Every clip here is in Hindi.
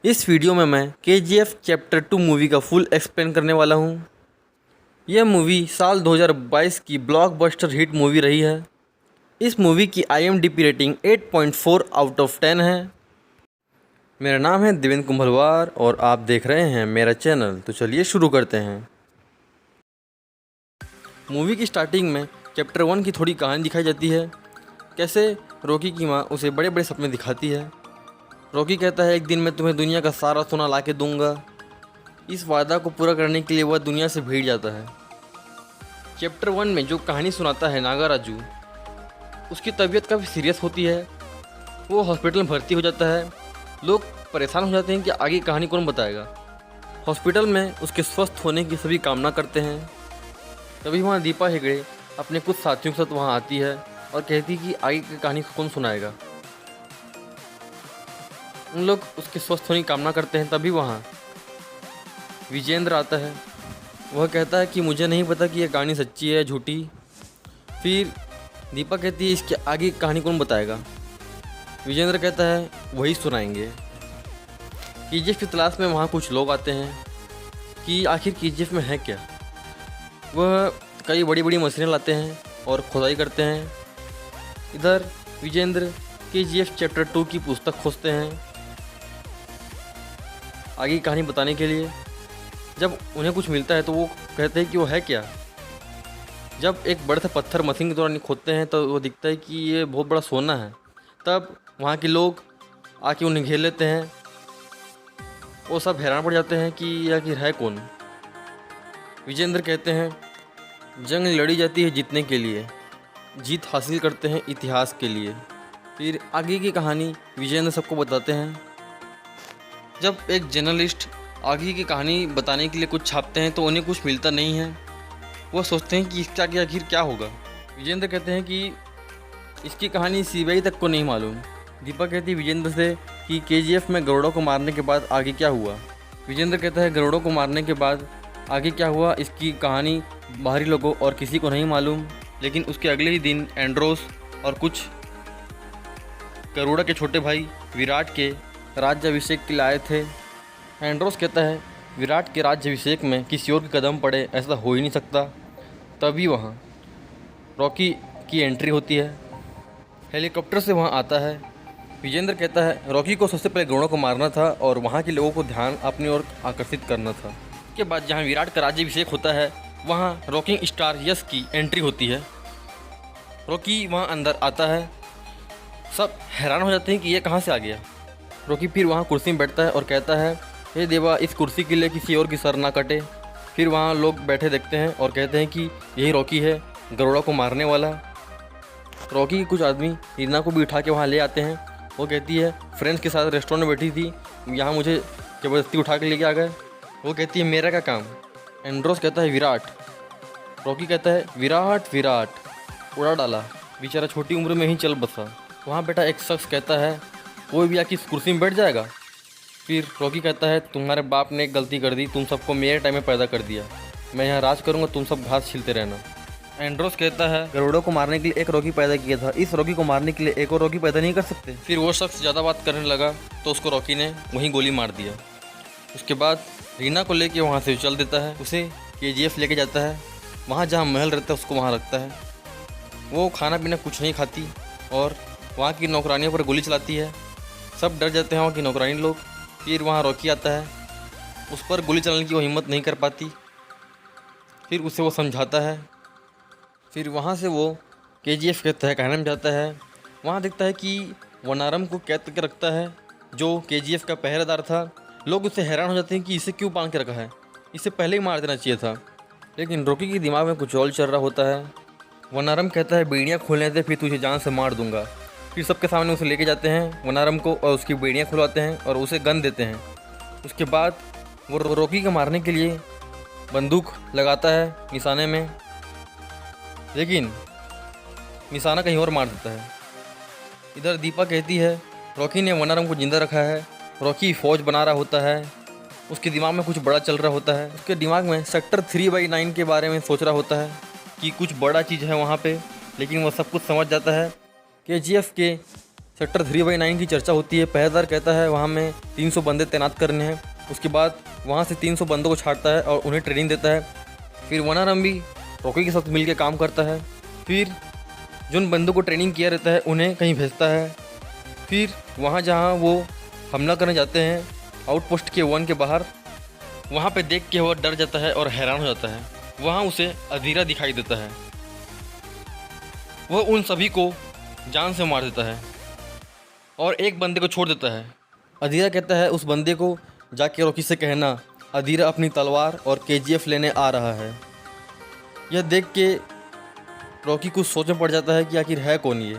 इस वीडियो में मैं KGF चैप्टर 2 मूवी का फुल एक्सप्लेन करने वाला हूँ। यह मूवी साल 2022 की ब्लॉकबस्टर हिट मूवी रही है। इस मूवी की IMDb रेटिंग 8.4 आउट ऑफ 10 है। मेरा नाम है देवेंद्र कुंभलवार और आप देख रहे हैं मेरा चैनल। तो चलिए शुरू करते हैं। मूवी की स्टार्टिंग में चैप्टर 1 की थोड़ी कहानी दिखाई जाती है। कैसे रॉकी की माँ उसे बड़े बड़े सपने दिखाती है। रॉकी कहता है एक दिन मैं तुम्हें दुनिया का सारा सोना ला के दूंगा। इस वादा को पूरा करने के लिए वह दुनिया से भीड़ जाता है। चैप्टर 1 में जो कहानी सुनाता है नागाराजू, उसकी तबीयत काफ़ी सीरियस होती है। वो हॉस्पिटल में भर्ती हो जाता है। लोग परेशान हो जाते हैं कि आगे कहानी कौन बताएगा। हॉस्पिटल में उसके स्वस्थ होने की सभी कामना करते हैं। तभी वहाँ दीपा हेगड़े अपने कुछ साथियों के साथ वहाँ आती है और कहती कि आगे की कहानी कौन सुनाएगा। उन लोग उसके स्वस्थ होने की कामना करते हैं। तभी वहाँ विजेंद्र आता है। वह कहता है कि मुझे नहीं पता कि यह कहानी सच्ची है या झूठी। फिर दीपा कहती है इसके आगे की कहानी कौन बताएगा। विजेंद्र कहता है वही सुनाएंगे। KGF की तलाश में वहाँ कुछ लोग आते हैं कि आखिर KGF में है क्या। वह कई बड़ी बड़ी मशीनें लाते हैं और खुदाई करते हैं। इधर विजेंद्र KGF चैप्टर 2 की पुस्तक खोजते हैं आगे की कहानी बताने के लिए। जब उन्हें कुछ मिलता है तो वो कहते हैं कि वो है क्या। जब एक बड़ा सा पत्थर मशीन के दौरान खोदते हैं तो वो दिखता है कि ये बहुत बड़ा सोना है। तब वहाँ के लोग आके उन्हें घेर लेते हैं। वो सब हैरान पड़ जाते हैं कि ये आखिर है कौन। विजेंद्र कहते हैं जंग लड़ी जाती है जीतने के लिए, जीत हासिल करते हैं इतिहास के लिए। फिर आगे की कहानी विजेंद्र सबको बताते हैं। जब एक जर्नलिस्ट आगे की कहानी बताने के लिए कुछ छापते हैं तो उन्हें कुछ मिलता नहीं है। वो सोचते हैं कि इसका आखिर क्या होगा। विजेंद्र कहते हैं कि इसकी कहानी CBI तक को नहीं मालूम। दीपा कहती है विजेंद्र से कि KGF में गरुड़ों को मारने के बाद आगे क्या हुआ। विजेंद्र कहता है गरुड़ों को मारने के बाद आगे क्या हुआ इसकी कहानी बाहरी लोगों और किसी को नहीं मालूम। लेकिन उसके अगले ही दिन एंड्रोस और कुछ गरुड़ा के छोटे भाई विराट के राज्याभिषेक के लिए आए थे। एंड्रोस कहता है विराट के राज्याभिषेक में किसी और के कदम पड़े ऐसा हो ही नहीं सकता। तभी वहाँ रॉकी की एंट्री होती है। हेलीकॉप्टर से वहाँ आता है। विजेंद्र कहता है रॉकी को सबसे पहले गरुड़ों को मारना था और वहाँ के लोगों को ध्यान अपनी ओर आकर्षित करना था। उसके बाद जहाँ विराट का राज्याभिषेक होता है वहाँ रॉकिंग स्टार यश की एंट्री होती है। रॉकी वहाँ अंदर आता है। सब हैरान हो जाते हैं कि ये कहाँ से आ गया। रॉकी फिर वहाँ कुर्सी में बैठता है और कहता है हे देवा इस कुर्सी के लिए किसी और की सर ना कटे। फिर वहाँ लोग बैठे देखते हैं और कहते हैं कि यही रॉकी है गरुड़ा को मारने वाला। रॉकी के कुछ आदमी रीना को भी उठा के वहाँ ले आते हैं। वो कहती है फ्रेंड्स के साथ रेस्टोरेंट में बैठी थी, यहाँ मुझे ज़बरदस्ती उठा के लेके आ गए। वो कहती है मेरा क्या काम। एंड्रोस कहता है विराट। रॉकी कहता है विराट विराट उड़ा डाला, बेचारा छोटी उम्र में ही चल बसा। वहाँ बैठा एक शख्स कहता है कोई भी आके इस कुर्सी में बैठ जाएगा। फिर रॉकी कहता है तुम्हारे बाप ने एक गलती कर दी, तुम सबको मेरे टाइम में पैदा कर दिया। मैं यहाँ राज करूँगा, तुम सब घास छिलते रहना। एंड्रोस कहता है गरुड़ों को मारने के लिए एक रॉकी पैदा किया था, इस रॉकी को मारने के लिए एक और रॉकी पैदा नहीं कर सकते। फिर वो शख्स ज़्यादा बात करने लगा तो उसको रॉकी ने वहीं गोली मार दिया। उसके बाद रीना को लेके वहाँ से चल देता है। उसे KGF लेके जाता है। वहाँ जहाँ महल रहता है उसको वहाँ रखता है। वो खाना पीना कुछ नहीं खाती और वहाँ की नौकरानियों पर गोली चलाती है। सब डर जाते हैं वहाँ की नौकरानी लोग। फिर वहाँ रॉकी आता है। उस पर गोली चलाने की वो हिम्मत नहीं कर पाती। फिर उसे वो समझाता है। फिर वहाँ से वो KGF के तहखाने में जाता है। वहाँ देखता है कि वनारम को कैद करके रखता है जो KGF का पहरेदार था। लोग उससे हैरान हो जाते हैं कि इसे क्यों बांध के रखा है, इसे पहले ही मार देना चाहिए था। लेकिन रॉकी के दिमाग में कुछ और चल रहा होता है। वनारम कहता है बेड़ियाँ खोलने से फिर तुझे जान से मार दूंगा। फिर सबके सामने उसे लेके जाते हैं वनारम को और उसकी बेड़ियाँ खुलवाते हैं और उसे गन देते हैं। उसके बाद वो रॉकी को मारने के लिए बंदूक लगाता है निशाने में, लेकिन निशाना कहीं और मार देता है। इधर दीपा कहती है रॉकी ने वनारम को जिंदा रखा है। रॉकी फ़ौज बना रहा होता है। उसके दिमाग में कुछ बड़ा चल रहा होता है। उसके दिमाग में सेक्टर 3/9 के बारे में सोच रहा होता है कि कुछ बड़ा चीज़ है वहाँ पे। लेकिन वो सब कुछ समझ जाता है। KGF के सेक्टर 3/9 की चर्चा होती है। पहरेदार कहता है वहाँ में 300 बंदे तैनात करने हैं। उसके बाद वहाँ से 300 बंदों को छांटता है और उन्हें ट्रेनिंग देता है। फिर वनारम भी रॉकी के साथ मिलकर काम करता है। फिर जिन बंदों को ट्रेनिंग किया रहता है उन्हें कहीं भेजता है। फिर वहाँ जहाँ वो हमला करने जाते हैं आउटपोस्ट के 1 के बाहर, वहाँ पे देख के वह डर जाता है और हैरान हो जाता है। वहाँ उसे अधीरा दिखाई देता है। वह उन सभी को जान से मार देता है और एक बंदे को छोड़ देता है। अधीरा कहता है उस बंदे को जाके रॉकी से कहना अधीरा अपनी तलवार और KGF लेने आ रहा है। यह देख के रॉकी कुछ सोच में पड़ जाता है कि आखिर है कौन ये।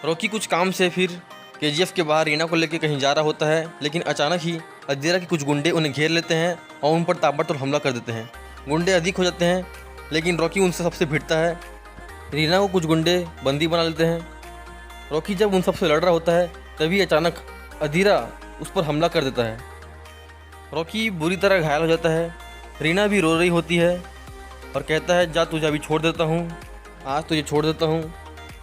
रॉकी कुछ काम से फिर KGF के बाहर रीना को लेकर कहीं जा रहा होता है, लेकिन अचानक ही अधीरा के कुछ गुंडे उन्हें घेर लेते हैं और उन पर ताबड़तोड़ हमला कर देते हैं। गुंडे अधिक हो जाते हैं, लेकिन रॉकी उनसे सबसे भिड़ता है। रीना को कुछ गुंडे बंदी बना लेते हैं। रॉकी जब उन सबसे लड़ रहा होता है तभी अचानक अधीरा उस पर हमला कर देता है। रॉकी बुरी तरह घायल हो जाता है। रीना भी रो रही होती है और कहता है जा तुझे अभी छोड़ देता हूँ, आज तुझे छोड़ देता हूँ।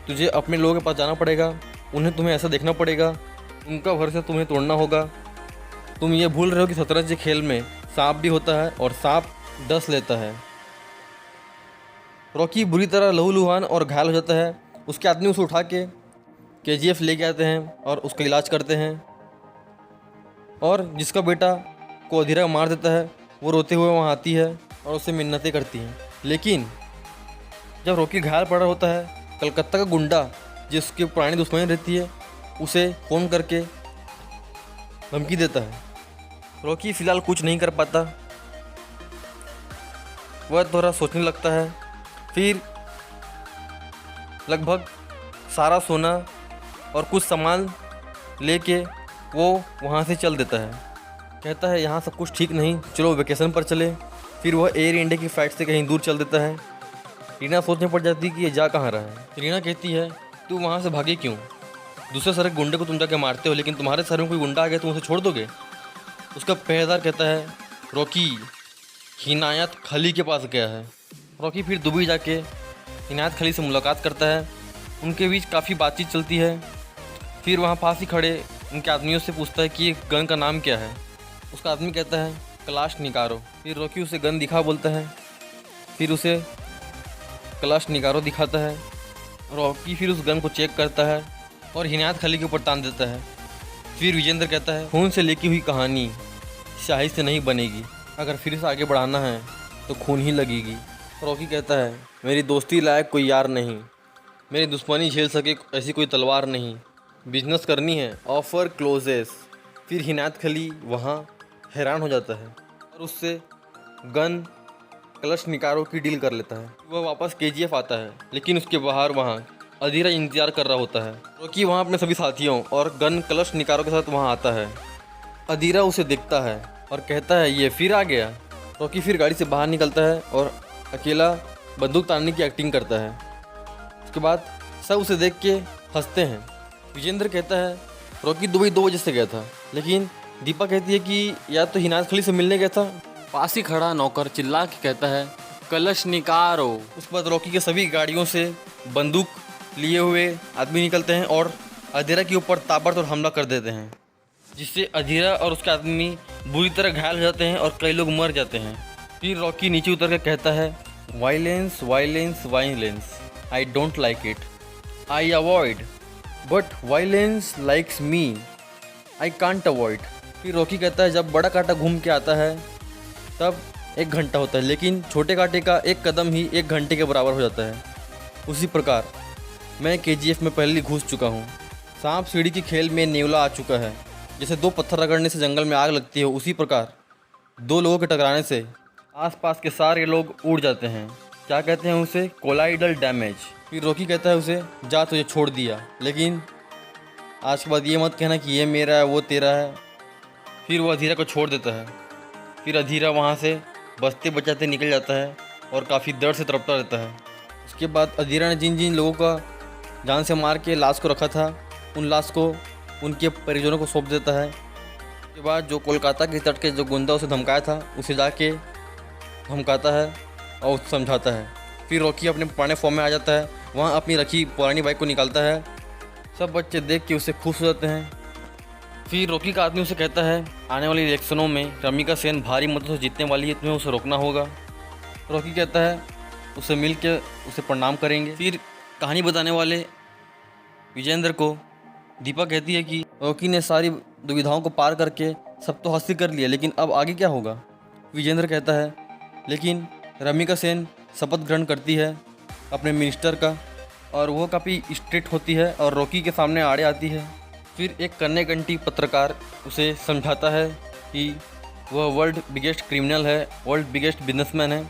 तुझे अपने लोगों के पास जाना पड़ेगा, उन्हें तुम्हें ऐसा देखना पड़ेगा, उनका भरोसा तुम्हें तोड़ना होगा। तुम ये भूल रहे हो कि शतरंज के खेल में सांप भी होता है और सांप डस लेता है। रॉकी बुरी तरह लहूलुहान और घायल हो जाता है। उसके आदमी उसे उठा के KGF लेके आते हैं और उसका इलाज करते हैं। और जिसका बेटा को अधीरा मार देता है वो रोते हुए वहाँ आती है और उससे मिन्नतें करती हैं। लेकिन जब रॉकी घायल पड़ा होता है, कलकत्ता का गुंडा जिसकी पुरानी दुश्मनी रहती है उसे फ़ोन करके धमकी देता है। रॉकी फ़िलहाल कुछ नहीं कर पाता, वह थोड़ा सोचने लगता है। फिर लगभग सारा सोना और कुछ सामान लेके वो वहाँ से चल देता है। कहता है यहाँ सब कुछ ठीक नहीं, चलो वेकेशन पर चले। फिर वह एयर इंडिया की फ़्लाइट से कहीं दूर चल देता है। रीना सोचने पड़ जाती है कि ये जा कहाँ रहा है। रीना कहती है तू वहाँ से भागे क्यों? दूसरे शहर के गुंडे को तुम जाके मारते हो, लेकिन तुम्हारे शहर में कोई गुंडा आ गया तुम उसे छोड़ दोगे? उसका पहरेदार कहता है रॉकी हिनायत खली के पास गया है। रॉकी फिर दुबई जाके हिनायत खली से मुलाकात करता है। उनके बीच काफ़ी बातचीत चलती है। फिर वहाँ पास ही खड़े उनके आदमियों से पूछता है कि ये गन का नाम क्या है। उसका आदमी कहता है कलाश निकारो। फिर रॉकी उसे गन दिखा बोलता है। फिर उसे कलाश निकारो दिखाता है। रॉकी फिर उस गन को चेक करता है और हिनायत खली के ऊपर तान देता है। फिर विजेंद्र कहता है खून से लेकी हुई कहानी शाही से नहीं बनेगी, अगर फिर से आगे बढ़ाना है तो खून ही लगेगी। रॉकी कहता है मेरी दोस्ती लायक कोई यार नहीं, मेरी दुश्मनी झेल सके ऐसी कोई तलवार नहीं, बिजनेस करनी है, ऑफर क्लोजेस। फिर हिनायत खली वहाँ हैरान हो जाता है और उससे गन कलश निकारो की डील कर लेता है। वह वापस KGF आता है, लेकिन उसके बाहर वहाँ अधीरा इंतजार कर रहा होता है। रॉकी वहाँ अपने सभी साथियों और गन कलश निकारो के साथ वहाँ आता है। अधीरा उसे देखता है और कहता है ये फिर आ गया। रॉकी फिर गाड़ी से बाहर निकलता है और अकेला बंदूक तानने की एक्टिंग करता है। उसके बाद सब उसे देख के हंसते हैं। विजेंद्र कहता है रॉकी दुबई 2 बजे से गया था, लेकिन दीपा कहती है कि या तो हिनायत खली से मिलने गया था। पास ही खड़ा नौकर चिल्ला के कहता है कलश निकारो। उसके बाद रॉकी के सभी गाड़ियों से बंदूक लिए हुए आदमी निकलते हैं और अधीरा के ऊपर ताबड़तोड़ हमला कर देते हैं, जिससे अधीरा और उसके आदमी बुरी तरह घायल हो जाते हैं और कई लोग मर जाते हैं। फिर रॉकी नीचे उतर कर कहता है violence violence violence, I don't like it, I avoid, but violence likes me, I can't avoid. फिर रॉकी कहता है जब बड़ा कांटा घूम के आता है तब 1 घंटा होता है, लेकिन छोटे कांटे का एक कदम ही 1 घंटे के बराबर हो जाता है। उसी प्रकार मैं KGF में पहले घुस चुका हूँ। सांप सीढ़ी की खेल में नेवला आ चुका है। जैसे 2 पत्थर रगड़ने से जंगल में आग लगती है, उसी प्रकार 2 लोगों के टकराने से आसपास के सारे लोग उड़ जाते हैं। क्या कहते हैं उसे? Colloidal damage. फिर रॉकी कहता है उसे जा तुझे छोड़ दिया, लेकिन आज के बाद ये मत कहना कि ये मेरा है वो तेरा है। फिर वो अधीरा को छोड़ देता है। फिर अधीरा वहाँ से बचते बचाते निकल जाता है और काफ़ी दर्द से तड़पता रहता है। उसके बाद अधीरा ने जिन जिन लोगों का जान से मार के लाश को रखा था, उन लाश को उनके परिजनों को सौंप देता है। उसके बाद जो कोलकाता के तट के जो गुंडा उसे धमकाया था उसे जाके धमकाता है और उसे समझाता है। फिर रॉकी अपने पुराने फॉर्म में आ जाता है। वहाँ अपनी रखी पुरानी बाइक को निकालता है, सब बच्चे देख के उसे खुश हो जाते हैं। फिर रॉकी का आदमी उसे कहता है आने वाले इलेक्शनों में रमिका सेन भारी मतों से जीतने वाली है, तुम्हें उसे रोकना होगा। रॉकी कहता है उसे मिल के उसे प्रणाम करेंगे। फिर कहानी बताने वाले विजेंद्र को दीपा कहती है कि रॉकी ने सारी दुविधाओं को पार करके सब तो हासिल कर लिया, लेकिन अब आगे क्या होगा। विजेंद्र कहता है लेकिन रमिका सेन शपथ ग्रहण करती है अपने मिनिस्टर का, और वो काफ़ी स्ट्रिक्ट होती है और रॉकी के सामने आड़े आती है। फिर एक कन्नेकंठी पत्रकार उसे समझाता है कि वह वर्ल्ड बिगेस्ट क्रिमिनल है, वर्ल्ड बिगेस्ट बिजनेसमैन है।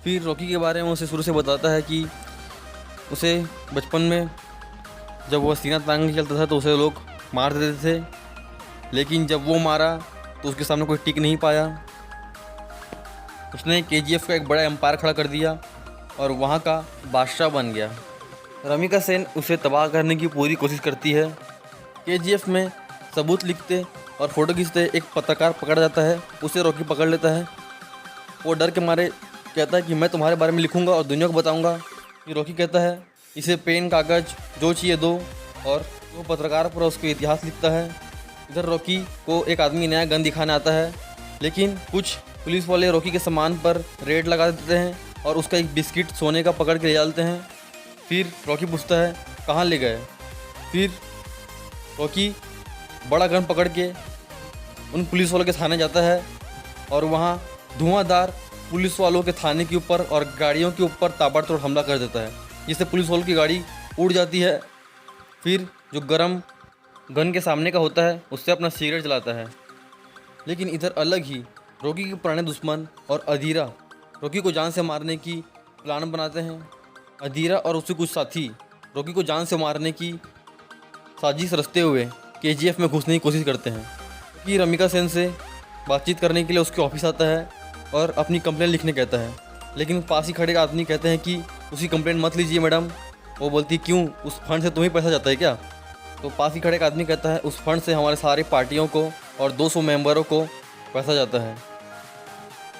फिर रॉकी के बारे में उसे शुरू से बताता है कि उसे बचपन में जब वह सीना तांग के चलता था तो उसे लोग मार देते थे, लेकिन जब वो मारा तो उसके सामने कोई टिक नहीं पाया। उसने केजीएफ का एक बड़ा एम्पायर खड़ा कर दिया और वहाँ का बादशाह बन गया। रमिका सेन उसे तबाह करने की पूरी कोशिश करती है। केजीएफ में सबूत लिखते और फ़ोटो खींचते एक पत्रकार पकड़ जाता है, उसे रॉकी पकड़ लेता है। वो डर के मारे कहता है कि मैं तुम्हारे बारे में लिखूंगा और दुनिया को बताऊंगा। ये रॉकी कहता है इसे पेन कागज़ जो चाहिए दो, और वो पत्रकार पर उसका इतिहास लिखता है। इधर रॉकी को एक आदमी नया गन दिखाने आता है, लेकिन कुछ पुलिस वाले रॉकी के सामान पर रेड लगा देते हैं और उसका एक बिस्किट सोने का पकड़ के ले जाते हैं। फिर रॉकी पूछता है कहाँ ले गए। फिर रॉकी बड़ा गन पकड़ के उन पुलिस वालों के थाने जाता है और वहाँ धुआंधार पुलिस वालों के थाने के ऊपर और गाड़ियों के ऊपर ताबड़तोड़ हमला कर देता है, जिससे पुलिस वालों की गाड़ी उड़ जाती है। फिर जो गरम गन के सामने का होता है उससे अपना सिगरेट जलाता है। लेकिन इधर अलग ही रॉकी के पुराने दुश्मन और अधीरा रॉकी को जान से मारने की प्लान बनाते हैं। अधीरा और उसके कुछ साथी रॉकी को जान से मारने की साजिश रचते हुए केजीएफ में घुसने की कोशिश करते हैं। कि रमिका सेन से बातचीत करने के लिए उसके ऑफिस आता है और अपनी कंप्लेन लिखने कहता है, लेकिन पास ही खड़े आदमी कहते हैं कि उसकी कंप्लेन मत लीजिए मैडम। वो बोलती क्यों, उस फंड से तुम्हें पैसा जाता है क्या। तो पास ही खड़े एक आदमी कहता है उस फंड से हमारे सारे पार्टियों को और 200 मेंबरों को पैसा जाता है।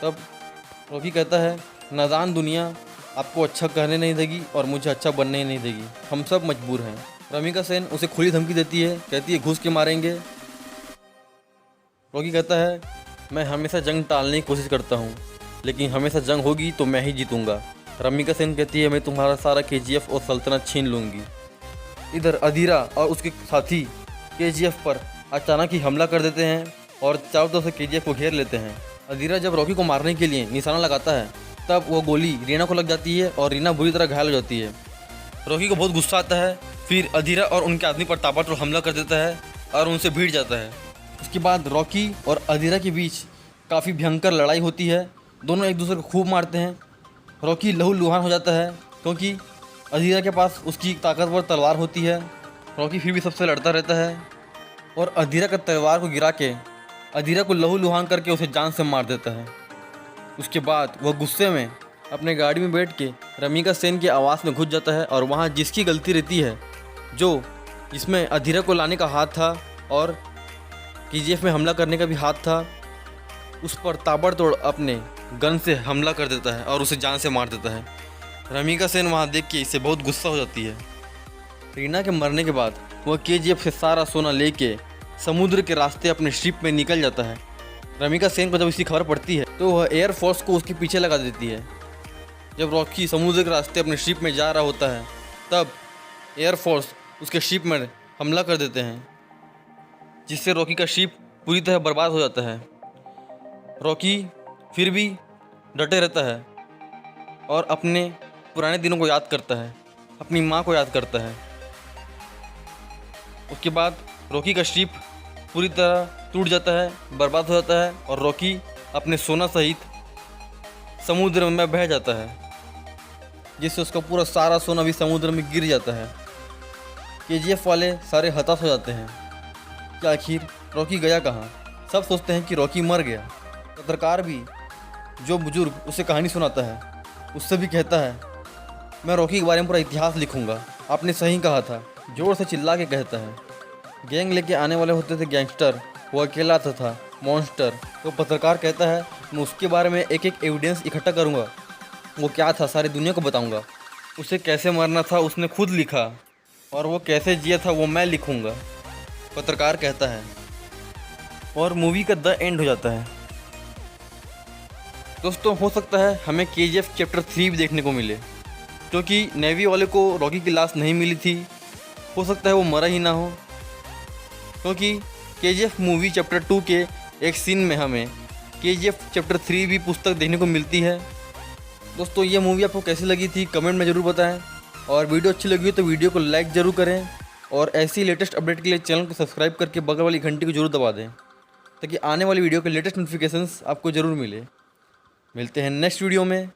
तब रॉकी कहता है नादान दुनिया आपको अच्छा कहने नहीं देगी और मुझे अच्छा बनने ही नहीं देगी, हम सब मजबूर हैं। रमिका सेन उसे खुली धमकी देती है, कहती है घुस के मारेंगे। रॉकी कहता है मैं हमेशा जंग टालने की कोशिश करता हूँ, लेकिन हमेशा जंग होगी तो मैं ही जीतूंगा। रमिका सेन कहती है मैं तुम्हारा सारा केजीएफ और सल्तनत छीन लूँगी। इधर अधीरा और उसके साथी केजीएफ पर अचानक ही हमला कर देते हैं और चारों तरफ से केजीएफ को घेर लेते हैं। अधीरा जब रॉकी को मारने के लिए निशाना लगाता है तब वो गोली रीना को लग जाती है और रीना बुरी तरह घायल हो जाती है। रॉकी को बहुत गुस्सा आता है। फिर अधीरा और उनके आदमी पर ताबड़तोड़ हमला कर देता है और उनसे भिड़ जाता है। उसके बाद रॉकी और अधीरा के बीच काफ़ी भयंकर लड़ाई होती है। दोनों एक दूसरे को खूब मारते हैं। रॉकी लहूलुहान हो जाता है क्योंकि अधीरा के पास उसकी ताकतवर तलवार होती है। रॉकी फिर भी सबसे लड़ता रहता है और अधीरा का तलवार को गिरा के अधीरा को लहूलुहान करके उसे जान से मार देता है। उसके बाद वह गुस्से में अपने गाड़ी में बैठ के रमिका सेन के आवास में घुस जाता है और वहाँ जिसकी गलती रहती है, जो जिसमें अधीरा को लाने का हाथ था और केजीएफ में हमला करने का भी हाथ था, उस पर ताबड़तोड़ अपने गन से हमला कर देता है और उसे जान से मार देता है। रमिका सेन वहाँ देख के इससे बहुत गुस्सा हो जाती है। रीना के मरने के बाद वह केजीएफ से सारा सोना लेके समुद्र के रास्ते अपने शिप में निकल जाता है। रमिका सेन को जब इसकी खबर पड़ती है तो वह एयरफोर्स को उसके पीछे लगा देती है। जब रॉकी समुद्र के रास्ते अपने शिप में जा रहा होता है तब एयरफोर्स उसके शिप में हमला कर देते हैं, जिससे रॉकी का शिप पूरी तरह बर्बाद हो जाता है। रॉकी फिर भी डटे रहता है और अपने पुराने दिनों को याद करता है, अपनी माँ को याद करता है। उसके बाद रॉकी का शिप पूरी तरह टूट जाता है, बर्बाद हो जाता है और रॉकी अपने सोना सहित समुद्र में बह जाता है, जिससे उसका पूरा सारा सोना भी समुद्र में गिर जाता है। केजीएफ वाले सारे हताश हो जाते हैं कि आखिर रॉकी गया कहाँ। सब सोचते हैं कि रॉकी मर गया। पत्रकार भी, जो बुजुर्ग उसे कहानी सुनाता है, उससे भी कहता है मैं रॉकी के बारे में पूरा इतिहास लिखूंगा, आपने सही कहा था। जोर से चिल्ला के कहता है। गैंग लेके आने वाले होते थे गैंगस्टर, वो अकेला था मॉन्स्टर। तो पत्रकार कहता है मैं उसके बारे में एक एक एविडेंस इकट्ठा करूँगा, वो क्या था सारी दुनिया को बताऊँगा। उसे कैसे मरना था उसने खुद लिखा। और वो कैसे जिया था वो मैं लिखूँगा, पत्रकार कहता है। और मूवी का द एंड हो जाता है। दोस्तों हो सकता है हमें KGF चैप्टर 3 भी देखने को मिले, क्योंकि नेवी वाले को रॉकी की लाश नहीं मिली थी। हो सकता है वो मरा ही ना हो, क्योंकि KGF मूवी चैप्टर 2 के एक सीन में हमें KGF चैप्टर 3 भी पुस्तक देखने को मिलती है। दोस्तों ये मूवी आपको कैसी लगी थी कमेंट में ज़रूर बताएं, और वीडियो अच्छी लगी हो तो वीडियो को लाइक ज़रूर करें, और ऐसी लेटेस्ट अपडेट के लिए चैनल को सब्सक्राइब करके बगल वाली घंटी को जरूर दबा दें, ताकि आने वाली वीडियो के लेटेस्ट नोटिफिकेशंस आपको ज़रूर मिले। मिलते हैं नेक्स्ट वीडियो में।